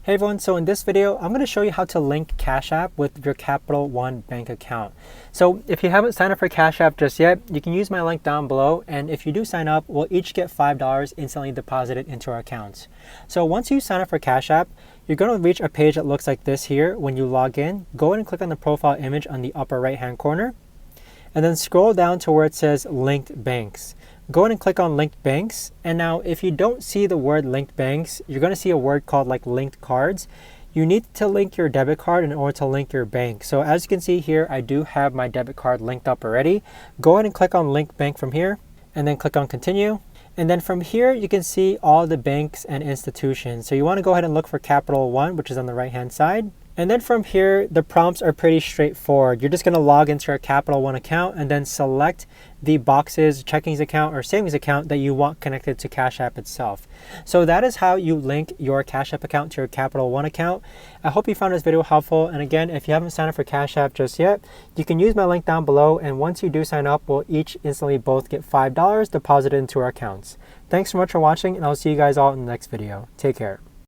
Hey everyone, so in this video, I'm going to show you how to link Cashapp with your Capital One bank account. So if you haven't signed up for Cashapp just yet, you can use my link down below, and if you do sign up, we'll each get $5 instantly deposited into our accounts. So once you sign up for Cashapp, you're going to reach a page that looks like this here. When you log in, go ahead and click on the profile image on the upper right hand corner, and then scroll down to where it says linked banks. Go ahead and click on linked banks, and now if you don't see the word linked banks, you're going to see a word called like linked cards. You need to link your debit card in order to link your bank. So as you can see here, I do have my debit card linked up already. Go ahead and click on link bank from here, and then click on continue. And then from here, you can see all the banks and institutions. So you want to go ahead and look for Capital One, which is on the right hand side. And then from here, the prompts are pretty straightforward. You're just going to log into your Capital One account and then select the boxes, checkings account or savings account that you want connected to Cashapp itself. So that is how you link your Cashapp account to your Capital One account. I hope you found this video helpful. And again, if you haven't signed up for Cashapp just yet, you can use my link down below. And once you do sign up, we'll each instantly both get $5 deposited into our accounts. Thanks so much for watching, and I'll see you guys all in the next video. Take care.